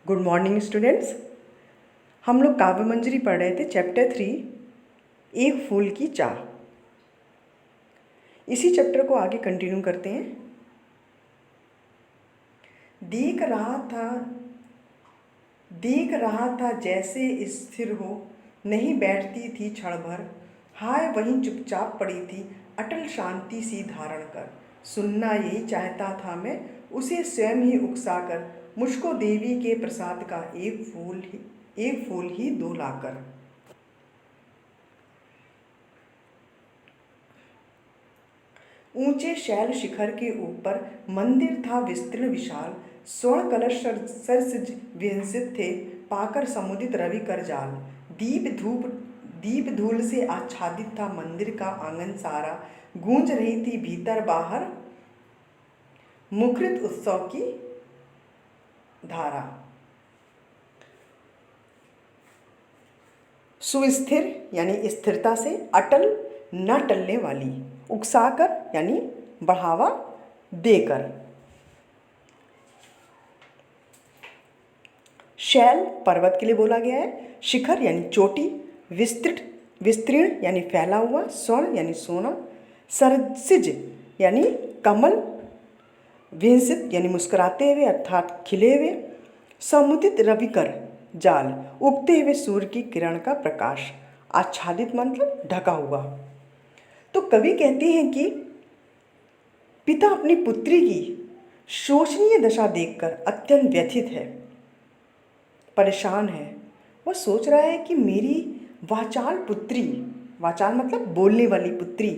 Good morning students. हम लोग काव्य मंजरी पढ़ रहे थे चैप्टर 3 एक फूल की चाह। इसी चैप्टर को आगे कंटिन्यू करते हैं। देख रहा था जैसे स्थिर हो, नहीं बैठती थी क्षण भर, हाय वहीं चुपचाप पड़ी थी अटल शांति सी धारण कर। सुनना यही चाहता था मैं उसे स्वयं ही उकसा कर, मुझको देवी के प्रसाद का एक फूल ही दो लाकर। ऊंचे शैल शिखर के ऊपर मंदिर था विस्तीर्ण विशाल, स्वर्ण कलश सरसिज विंसित थे पाकर समुदित रवि कर जाल। दीप धूल से आच्छादित था मंदिर का आंगन सारा, गूंज रही थी भीतर बाहर मुखरित उत्सव की धारा। सुस्थिर यानी स्थिरता से, अटल न टलने वाली, उकसाकर यानी बढ़ावा देकर। शैल पर्वत के लिए बोला गया है, शिखर यानी चोटी, विस्तीर्ण यानी फैला हुआ, स्वर्ण यानी सोना, सरसिज यानी कमल, विंसित यानी मुस्कुराते हुए अर्थात खिले हुए, समुदित रविकर जाल उगते हुए सूर्य की किरण का प्रकाश, आच्छादित मतलब ढका हुआ। तो कवि कहते हैं कि पिता अपनी पुत्री की शोचनीय दशा देखकर अत्यंत व्यथित है, परेशान है। वह सोच रहा है कि मेरी वाचाल पुत्री, वाचाल मतलब बोलने वाली पुत्री,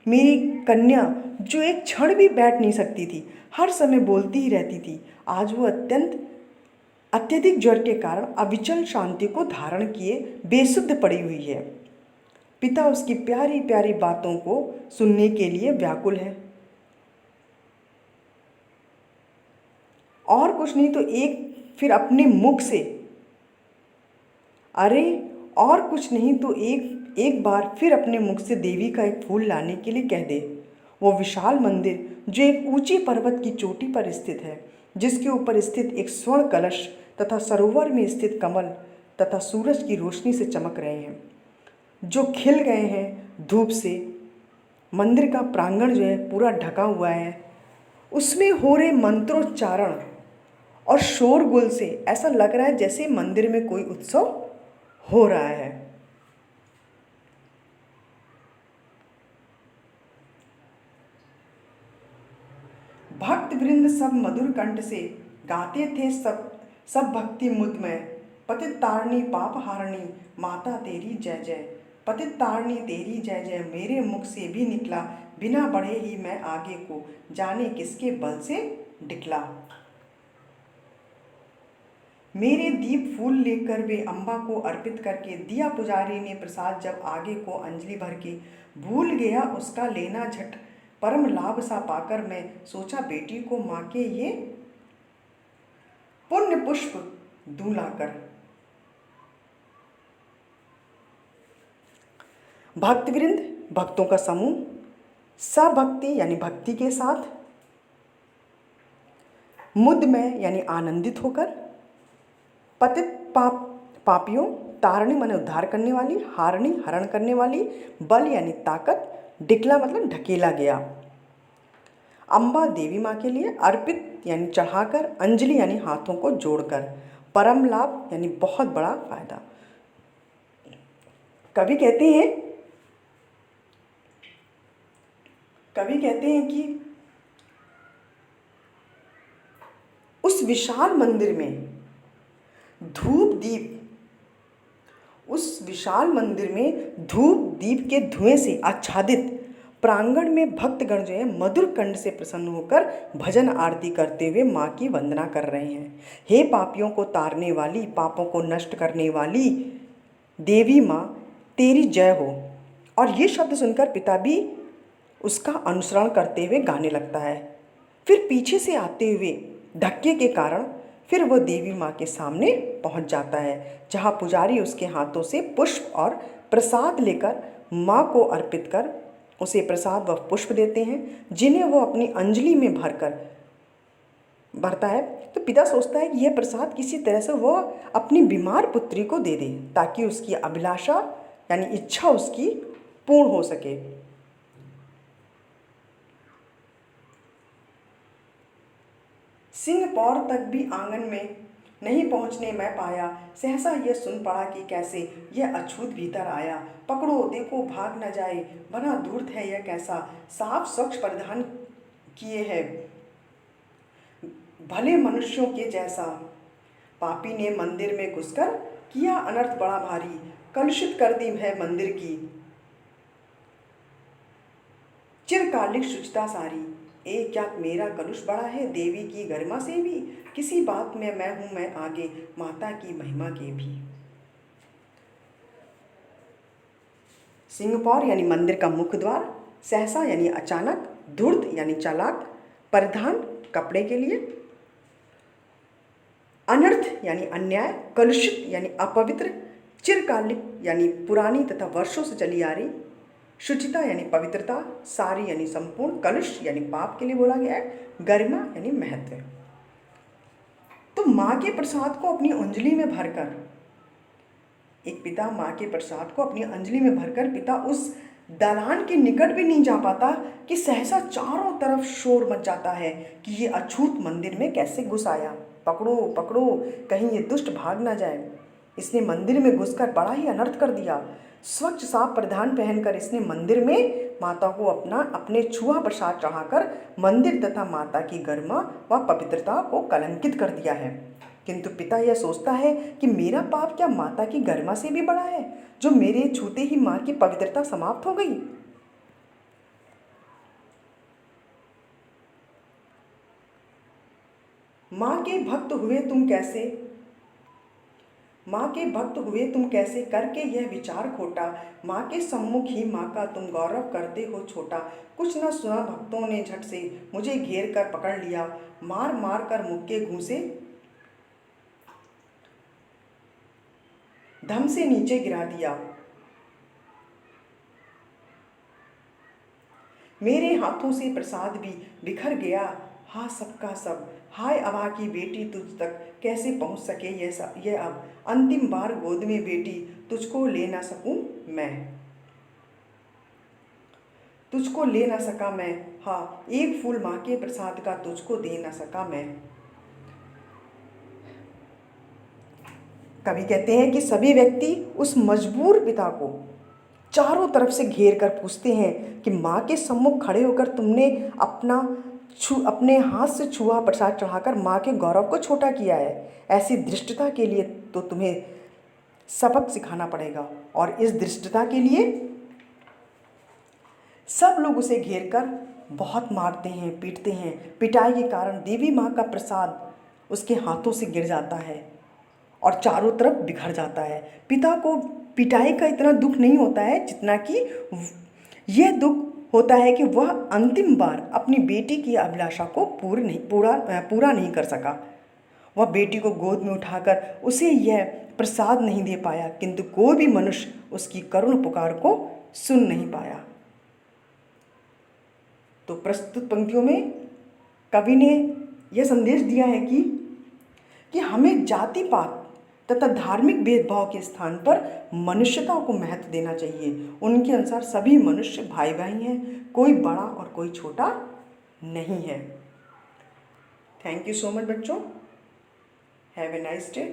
मेरी कन्या जो एक क्षण भी बैठ नहीं सकती थी, हर समय बोलती ही रहती थी, आज वो अत्यधिक ज्वर के कारण अविचल शांति को धारण किए बेसुध पड़ी हुई है। पिता उसकी प्यारी प्यारी बातों को सुनने के लिए व्याकुल है। और कुछ नहीं तो फिर अपने मुख से, और कुछ नहीं तो एक बार फिर अपने मुख से देवी का एक फूल लाने के लिए कह दे। वो विशाल मंदिर जो एक ऊंची पर्वत की चोटी पर स्थित है, जिसके ऊपर स्थित एक स्वर्ण कलश तथा सरोवर में स्थित कमल तथा सूरज की रोशनी से चमक रहे हैं, जो खिल गए हैं धूप से। मंदिर का प्रांगण जो है पूरा ढका हुआ है, उसमें हो रहे मंत्रोच्चारण और शोरगुल से ऐसा लग रहा है जैसे मंदिर में कोई उत्सव हो रहा है। भक्त वृंद सब मधुर कंठ से गाते थे सब भक्ति मुद में, पतित तारणी पाप हारणी माता तेरी जय जय। पतित तारणी तेरी जय जय मेरे मुख से भी निकला, बिना बढ़े ही मैं आगे को जाने किसके बल से डिकला। मेरे दीप फूल लेकर वे अम्बा को अर्पित करके दिया पुजारी ने प्रसाद, जब आगे को अंजलि भर के भूल गया उसका लेना झट। परम लाभ सा पाकर मैं सोचा बेटी को माँ के ये पुण्य पुष्प दूं लाकर। भक्तवृंद भक्तों का समूह, सभक्ति यानी भक्ति के साथ, मुद में यानी आनंदित होकर, पतित पापियों, तारणी माने उद्धार करने वाली, हारणी हरण करने वाली, बल यानी ताकत, डिकला मतलब ढकेला गया। अम्बा देवी माँ के लिए, अर्पित यानी चढ़ाकर, अंजलि यानी हाथों को जोड़कर, परम लाभ यानी बहुत बड़ा फायदा। कवि कहते हैं कि उस विशाल मंदिर में धूप दीप के धुएं से आच्छादित प्रांगण में भक्तगण जो है मधुर कंठ से प्रसन्न होकर भजन आरती करते हुए माँ की वंदना कर रहे हैं। हे पापियों को तारने वाली, पापों को नष्ट करने वाली देवी माँ तेरी जय हो। और ये शब्द सुनकर पिता भी उसका अनुसरण करते हुए गाने लगता है। फिर पीछे से आते हुए धक्के के कारण फिर वह देवी माँ के सामने पहुँच जाता है, जहाँ पुजारी उसके हाथों से पुष्प और प्रसाद लेकर माँ को अर्पित कर उसे प्रसाद व पुष्प देते हैं, जिन्हें वो अपनी अंजलि में भरकर भरता है। तो पिता सोचता है कि यह प्रसाद किसी तरह से वह अपनी बीमार पुत्री को दे दे ताकि उसकी अभिलाषा यानी इच्छा उसकी पूर्ण हो सके। सिंह पौर तक भी आंगन में नहीं पहुंचने मैं पाया, सहसा यह सुन पड़ा कि कैसे यह अछूत भीतर आया। पकड़ो देखो भाग न जाए, बना धूर्त है यह कैसा, साफ स्वच्छ परिधान किए है भले मनुष्यों के जैसा। पापी ने मंदिर में घुसकर किया अनर्थ बड़ा भारी, कलुषित कर दी है मंदिर की चिरकालिक शुचिता सारी। ए क्या मेरा कलुष बड़ा है देवी की गरिमा से भी, किसी बात में मैं हूं मैं आगे माता की महिमा के भी। सिंहपौर यानी मंदिर का मुख्य द्वार, सहसा यानी अचानक, धूर्त यानी चालाक, परिधान कपड़े के लिए, अनर्थ यानी अन्याय, कलुषित यानी अपवित्र, चिरकालिक यानी पुरानी तथा वर्षों से चली आ रही, शुचिता यानी पवित्रता, सारी यानी संपूर्ण, कलुष यानी पाप के लिए बोला गया है, गरिमा यानी महत्व। तो माँ के प्रसाद को अपनी अंजलि में भरकर, एक पिता माँ के प्रसाद को अपनी अंजलि में भरकर पिता उस दालान के निकट भी नहीं जा पाता कि सहसा चारों तरफ शोर मच जाता है कि ये अछूत मंदिर में कैसे घुस आया। पकड़ो पकड़ो, कहीं ये दुष्ट भाग ना जाए। इसने मंदिर में घुसकर बड़ा ही अनर्थ कर दिया। स्वच्छ साफ परिधान पहनकर इसने मंदिर में माता को अपने छुआ प्रसाद चढ़ाकर मंदिर तथा माता की गरिमा व पवित्रता को कलंकित कर दिया है। किंतु पिता यह सोचता है कि मेरा पाप क्या माता की गरिमा से भी बड़ा है, जो मेरे छूते ही माँ की पवित्रता समाप्त हो गई। माँ के भक्त हुए तुम कैसे, माँ के भक्त हुए तुम कैसे करके यह विचार खोटा, माँ के सम्मुख ही माँ का तुम गौरव करते हो छोटा। कुछ न सुना भक्तों ने झट से मुझे घेर कर पकड़ लिया, मार मार कर मुक्के घूसे धम से नीचे गिरा दिया। मेरे हाथों से प्रसाद भी बिखर गया, हाँ सबका सब, हाय अभा की बेटी तुझ तक कैसे पहुंच सके ये अब, अंतिम बार गोद में बेटी तुझको ले ना सकूं मैं, तुझको ले ना सका मैं, हाँ एक फूल माँ के प्रसाद का तुझको दे ना सका मैं। कवि कहते हैं कि सभी व्यक्ति उस मजबूर पिता को चारों तरफ से घेर कर पूछते हैं कि माँ के सम्मुख खड़े होकर तुमने अपने हाथ से छुआ प्रसाद चढ़ाकर माँ के गौरव को छोटा किया है। ऐसी धृष्टता के लिए तो तुम्हें सबक सिखाना पड़ेगा। और इस धृष्टता के लिए सब लोग उसे घेर कर बहुत मारते हैं, पीटते हैं। पिटाई के कारण देवी माँ का प्रसाद उसके हाथों से गिर जाता है और चारों तरफ बिखर जाता है। पिता को पिटाई का इतना दुख नहीं होता है जितना कि यह दुख होता है कि वह अंतिम बार अपनी बेटी की अभिलाषा को पूरा नहीं कर सका। वह बेटी को गोद में उठाकर उसे यह प्रसाद नहीं दे पाया, किंतु कोई भी मनुष्य उसकी करुण पुकार को सुन नहीं पाया। तो प्रस्तुत पंक्तियों में कवि ने यह संदेश दिया है कि हमें जाति पात तथा धार्मिक भेदभाव के स्थान पर मनुष्यता को महत्व देना चाहिए। उनके अनुसार सभी मनुष्य भाई भाई हैं, कोई बड़ा और कोई छोटा नहीं है। थैंक यू सो मच बच्चों। Have a nice day.